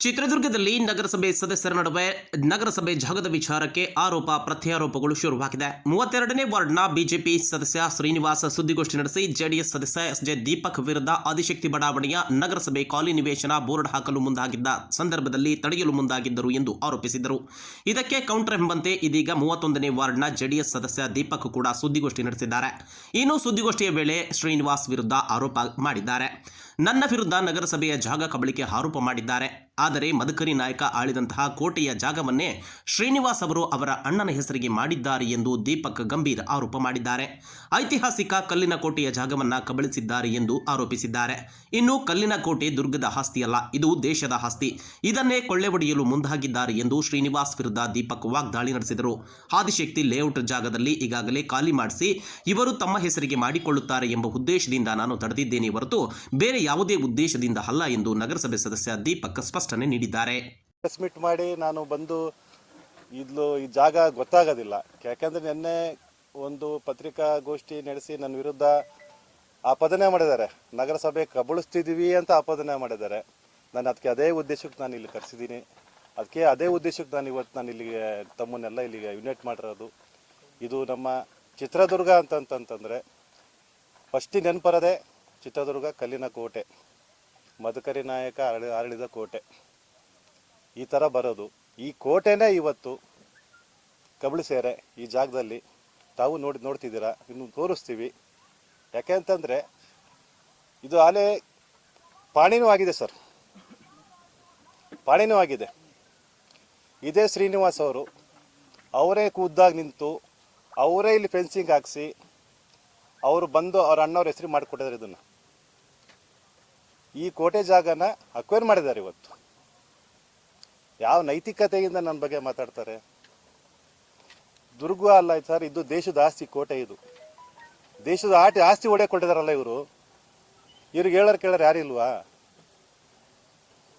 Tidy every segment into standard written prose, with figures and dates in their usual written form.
ಚಿತ್ರದುರ್ಗದಲ್ಲಿ ನಗರಸಭೆ ಸದಸ್ಯರ ನಡುವೆ ನಗರಸಭೆ ಜಾಗದ ವಿಚಾರಕ್ಕೆ ಆರೋಪ ಪ್ರತ್ಯಾರೋಪಗಳು ಶುರುವಾಗಿದೆ. 32ನೇ ವಾರ್ಡ್ನ ಬಿಜೆಪಿ ಸದಸ್ಯ ಶ್ರೀನಿವಾಸ ಸುದ್ದಿಗೋಷ್ಠಿ ನಡೆಸಿ ಜೆಡಿಎಸ್ ಸದಸ್ಯ ಎಸ್ಜೆ ದೀಪಕ್ ವಿರುದ್ಧ ಆದಿಶಕ್ತಿ ಬಡಾವಣೆಯ ನಗರಸಭೆ ಕಾಲನಿ ನಿವೇಶನ ಬೋರ್ಡ್ ಹಾಕಲು ಮುಂದಾಗಿದ್ದ ಸಂದರ್ಭದಲ್ಲಿ ತಡೆಯಲು ಮುಂದಾಗಿದ್ದರು ಎಂದು ಆರೋಪಿಸಿದರು. ಇದಕ್ಕೆ ಕೌಂಟರ್ ಎಂಬಂತೆ ಇದೀಗ 31ನೇ ವಾರ್ಡ್ನ ಜೆಡಿಎಸ್ ಸದಸ್ಯ ದೀಪಕ್ ಕೂಡ ಸುದ್ದಿಗೋಷ್ಠಿ ನಡೆಸಿದ್ದಾರೆ. ಇನ್ನು ಸುದ್ದಿಗೋಷ್ಠಿಯ ವೇಳೆ ಶ್ರೀನಿವಾಸ್ ವಿರುದ್ಧ ಆರೋಪ ಮಾಡಿದ್ದಾರೆ. ನನ್ನ ವಿರುದ್ಧ ನಗರಸಭೆಯ ಜಾಗ ಕಬಳಿಕೆ ಆರೋಪ ಮಾಡಿದ್ದಾರೆ. ಆದರೆ ಮದಕರಿ ನಾಯಕ ಆಳಿದಂತಹ ಕೋಟೆಯ ಜಾಗವನ್ನೇ ಶ್ರೀನಿವಾಸ್ ಅವರು ಅವರ ಅಣ್ಣನ ಹೆಸರಿಗೆ ಮಾಡಿದ್ದಾರೆ ಎಂದು ದೀಪಕ್ ಗಂಭೀರ ಆರೋಪ ಮಾಡಿದ್ದಾರೆ. ಐತಿಹಾಸಿಕ ಕಲ್ಲಿನ ಕೋಟೆಯ ಜಾಗವನ್ನು ಕಬಳಿಸಿದ್ದಾರೆ ಎಂದು ಆರೋಪಿಸಿದ್ದಾರೆ. ಇನ್ನು ಕಲ್ಲಿನ ಕೋಟೆ ದುರ್ಗದ ಆಸ್ತಿಯಲ್ಲ, ಇದು ದೇಶದ ಆಸ್ತಿ. ಇದನ್ನೇ ಕೊಳ್ಳೆ ಹೊಡೆಯಲು ಮುಂದಾಗಿದ್ದಾರೆ ಎಂದು ಶ್ರೀನಿವಾಸ್ ವಿರುದ್ಧ ದೀಪಕ್ ವಾಗ್ದಾಳಿ ನಡೆಸಿದರು. ಆದಿಶಕ್ತಿ ಲೇಔಟ್ ಜಾಗದಲ್ಲಿ ಈಗಾಗಲೇ ಖಾಲಿ ಮಾಡಿಸಿ ಇವರು ತಮ್ಮ ಹೆಸರಿಗೆ ಮಾಡಿಕೊಳ್ಳುತ್ತಾರೆ ಎಂಬ ಉದ್ದೇಶದಿಂದ ನಾನು ತಡೆದಿದ್ದೇನೆ ಹೊರತು ಬೇರೆ ಯಾವುದೇ ಉದ್ದೇಶದಿಂದ ಅಲ್ಲ ಎಂದು ನಗರಸಭೆ ಸದಸ್ಯ ದೀಪಕ್ ಸ್ಪಷ್ಟನೆ ನೀಡಿದ್ದಾರೆ. ಪ್ರೆಸ್ ಮೀಟ್ ಮಾಡಿ ನಾನು ಬಂದು ಈ ಜಾಗ ಗೊತ್ತಾಗೋದಿಲ್ಲ. ಯಾಕಂದ್ರೆ ನಿನ್ನೆ ಒಂದು ಪತ್ರಿಕಾಗೋಷ್ಠಿ ನಡೆಸಿ ನನ್ನ ವಿರುದ್ಧ ಆಪಾದನೆ ಮಾಡಿದ್ದಾರೆ. ನಗರಸಭೆ ಕಬಳಿಸ್ತಿದ್ದೀವಿ ಅಂತ ಆಪಾದನೆ ಮಾಡಿದ್ದಾರೆ. ನಾನು ಅದಕ್ಕೆ ಅದೇ ಉದ್ದೇಶಕ್ಕೆ ನಾನು ಇಲ್ಲಿ ಕರೆಸಿದ್ದೀನಿ. ಅದಕ್ಕೆ ಅದೇ ಉದ್ದೇಶಕ್ಕೆ ನಾನು ಇವತ್ತು ಇಲ್ಲಿಗೆ ತಮ್ಮನ್ನೆಲ್ಲ ಇಲ್ಲಿಗೆ ಯುನೈಟ್ ಮಾಡಿರೋದು. ಇದು ನಮ್ಮ ಚಿತ್ರದುರ್ಗ ಅಂತಂತಂದರೆ ಫಸ್ಟಿ ನೆನಪರದೆ ಚಿತ್ರದುರ್ಗ ಕಲ್ಲಿನ ಕೋಟೆ, ಮದಕರಿ ನಾಯಕ ಆಳಿದ ಕೋಟೆ, ಈ ಥರ ಬರೋದು. ಈ ಕೋಟೆನೇ ಇವತ್ತು ಕಬಳಿಸ್ಯಾರೆ ಈ ಜಾಗದಲ್ಲಿ. ತಾವು ನೋಡ್ತಿದ್ದೀರಾ, ಇನ್ನು ತೋರಿಸ್ತೀವಿ. ಯಾಕೆ ಅಂತಂದರೆ ಇದು ಆಲೆ ಪಾಣಿನೂ ಆಗಿದೆ ಸರ್, ಪಾಣಿನೂ ಆಗಿದೆ. ಇದೇ ಶ್ರೀನಿವಾಸ್ ಅವರು ಅವರೇ ಖುದ್ದಾಗಿ ನಿಂತು ಅವರೇ ಇಲ್ಲಿ ಫೆನ್ಸಿಂಗ್ ಹಾಕಿಸಿ ಅವರು ಬಂದು ಅವ್ರ ಅಣ್ಣವ್ರ ಹೆಸರು ಮಾಡಿಕೊಟ್ಟಿದ್ದಾರೆ. ಇದನ್ನು ಈ ಕೋಟೆ ಜಾಗನ ಅಕ್ವೈರ್ ಮಾಡಿದ್ದಾರೆ. ಇವತ್ತು ಯಾವ ನೈತಿಕತೆಯಿಂದ ನನ್ನ ಬಗ್ಗೆ ಮಾತಾಡ್ತಾರೆ? ದುರ್ಗ ಅಲ್ಲ ಸರ್, ಇದು ದೇಶದ ಆಸ್ತಿ ಕೋಟೆ. ಇದು ದೇಶದ ಆಸ್ತಿ ಒಡೆ ಕೊಟ್ಟಿದಾರಲ್ಲ ಇವರು. ಇವ್ರಿಗೆ ಹೇಳೋರು ಕೇಳೋರು ಯಾರಿಲ್ವಾ?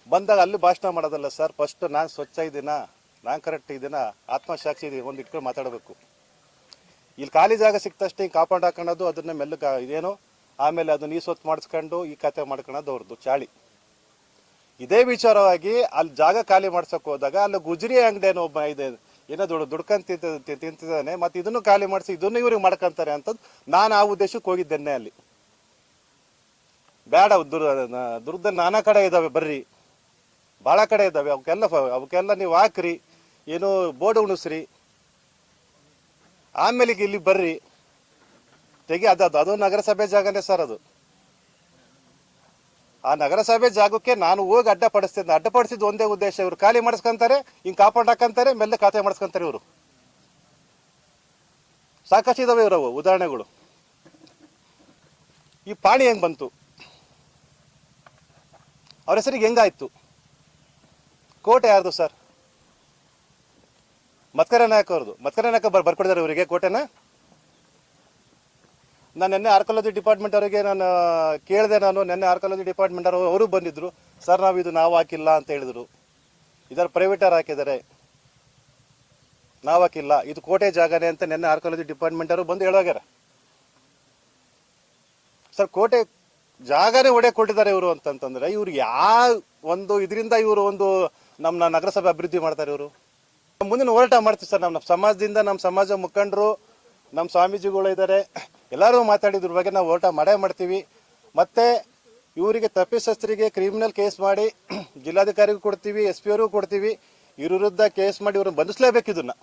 ಬಂದಾಗ ಅಲ್ಲಿ ಭಾಷಣ ಮಾಡೋದಲ್ಲ ಸರ್. ಫಸ್ಟ್ ನಾನು ಸ್ವಚ್ಛ ಇದ್ದೀನ, ನಾನು ಕರೆಕ್ಟ್ ಇದ್ದೀನ, ಆತ್ಮಸಾಕ್ಷಿ ಇದ್ದೀನಿ ಒಂದು ಇಟ್ಕೊಂಡು ಮಾತಾಡಬೇಕು. ಇಲ್ಲಿ ಖಾಲಿ ಜಾಗ ಸಿಕ್ತಷ್ಟೇ ಹಿಂಗೆ ಕಾಂಪೌಂಡ್ ಹಾಕೊಳ್ಳೋದು, ಅದನ್ನ ಮೆಲ್ಲಗೆ ಇದೇನೋ ಆಮೇಲೆ ಅದನ್ನ ಈ ಸ್ವತ್ತು ಮಾಡಿಸ್ಕೊಂಡು ಈ ಖಾತೆ ಮಾಡ್ಕೊಳ್ಳೋದು ಅವ್ರದ್ದು ಚಾಳಿ. ಇದೇ ವಿಚಾರವಾಗಿ ಅಲ್ಲಿ ಜಾಗ ಖಾಲಿ ಮಾಡ್ಸೋಕೆ ಹೋದಾಗ ಅಲ್ಲಿ ಗುಜರಿ ಅಂಗಡಿಯೇನೋ ಒಬ್ಬ ಇದೆ, ಏನೋ ದುಡ್ಕೊಂಡು ತಿಂತಿದ್ದಾನೆ, ಮತ್ತು ಇದನ್ನು ಖಾಲಿ ಮಾಡಿಸಿ ಇದನ್ನು ಇವ್ರಿಗೆ ಮಾಡ್ಕೊಂತಾರೆ ಅಂತಂದು ನಾನು ಆ ಉದ್ದೇಶಕ್ಕೆ ಹೋಗಿದ್ದೇನೆ. ಅಲ್ಲಿ ಬೇಡ, ದುರ್ಗದಲ್ಲಿ ನಾನಾ ಕಡೆ ಇದ್ದಾವೆ, ಬರ್ರಿ, ಭಾಳ ಕಡೆ ಇದ್ದಾವೆ, ಅವಕ್ಕೆಲ್ಲ ನೀವು ಹಾಕ್ರಿ, ಏನೋ ಬೋರ್ಡ್ ಉಣಿಸ್ರಿ, ಆಮೇಲೆ ಇಲ್ಲಿ ಬರ್ರಿ ತೆಗಿ. ಅದು ನಗರಸಭೆ ಜಾಗನೇ ಸರ್. ಅದು ಆ ನಗರಸಭೆ ಜಾಗಕ್ಕೆ ನಾನು ಹೋಗಿ ಅಡ್ಡಪಡಿಸಿದ್ದು ಒಂದೇ ಉದ್ದೇಶ. ಇವರು ಖಾಲಿ ಮಾಡಿಸ್ಕೊಂತಾರೆ, ಹಿಂಗೆ ಕಾಂಪೌಂಡ್ ಹಾಕಂತಾರೆ, ಮೆಲ್ಲ ಖಾತೆ ಮಾಡಿಸ್ಕೊಂತಾರೆ. ಇವರು ಸಾಕಷ್ಟು ಇದಾವೆ ಇವರು ಉದಾಹರಣೆಗಳು. ಈ ಪಾಣಿ ಹೆಂಗ್ ಬಂತು, ಅವ್ರ ಹೆಸರಿಗೆ ಹೆಂಗಾಯ್ತು? ಕೋಟೆ ಯಾರ್ದು ಸರ್? ಮದಕರಿ ನಾಯಕ ಅವ್ರದ್ದು. ಮದಕರಿ ನಾಯಕ ಬರ್ಕೊಡಿದ್ದಾರೆ ಇವರಿಗೆ ಕೋಟೆನ. ನಾನು ನಿನ್ನೆ ಆರ್ಕಾಲಜಿ ಡಿಪಾರ್ಟ್ಮೆಂಟ್ ಅವರಿಗೆ ನಾನು ಕೇಳಿದೆ. ನಿನ್ನೆ ಆರ್ಕಾಲಜಿ ಡಿಪಾರ್ಟ್ಮೆಂಟ್ ಅವರು ಬಂದಿದ್ರು. ಸರ್ ನಾವು ಹಾಕಿಲ್ಲ ಅಂತ ಹೇಳಿದ್ರು. ಇದರ ಪ್ರೈವೇಟರ್ ಹಾಕಿದ್ದಾರೆ, ನಾವು ಹಾಕಿಲ್ಲ, ಇದು ಕೋಟೆ ಜಾಗನೇ ಅಂತ ನಿನ್ನೆ ಆರ್ಕಾಲಜಿ ಡಿಪಾರ್ಟ್ಮೆಂಟ್ ಅವರು ಬಂದು ಹೇಳೋಗ್ಯಾರ. ಸರ್ ಕೋಟೆ ಜಾಗನೇ ಒಡೆ ಕೊಟ್ಟಿದ್ದಾರೆ ಇವರು ಅಂತಂತಂದ್ರೆ ಇವ್ರು ಯಾವ ಒಂದು ಇದರಿಂದ ಇವರು ಒಂದು ನಮ್ಮ ನಗರಸಭೆ ಅಭಿವೃದ್ಧಿ ಮಾಡ್ತಾರೆ. ಇವರು ಮುಂದಿನ ಹೋರಾಟ ಮಾಡ್ತೀವಿ ಸರ್. ನಮ್ಮ ಸಮಾಜದಿಂದ, ನಮ್ಮ ಸಮಾಜ ಮುಖಂಡರು, ನಮ್ಮ ಸ್ವಾಮೀಜಿಗಳು ಇದ್ದಾರೆ, ಎಲ್ಲರೂ ಮಾತಾಡಿದ್ರ ಬಗ್ಗೆ ನಾವು ಹೋರಾಟ ಮಾಡೇ ಮಾಡ್ತೀವಿ. ಮತ್ತು ಇವರಿಗೆ ತಪ್ಪಿತಸ್ಥರಿಗೆ ಕ್ರಿಮಿನಲ್ ಕೇಸ್ ಮಾಡಿ ಜಿಲ್ಲಾಧಿಕಾರಿಗೂ ಕೊಡ್ತೀವಿ, SP ಅವ್ರಿಗೂ ಕೊಡ್ತೀವಿ. ಇವ್ರ ವಿರುದ್ಧ ಕೇಸ್ ಮಾಡಿ ಇವ್ರನ್ನ ಬಂಧಿಸಲೇಬೇಕು. ಇದನ್ನು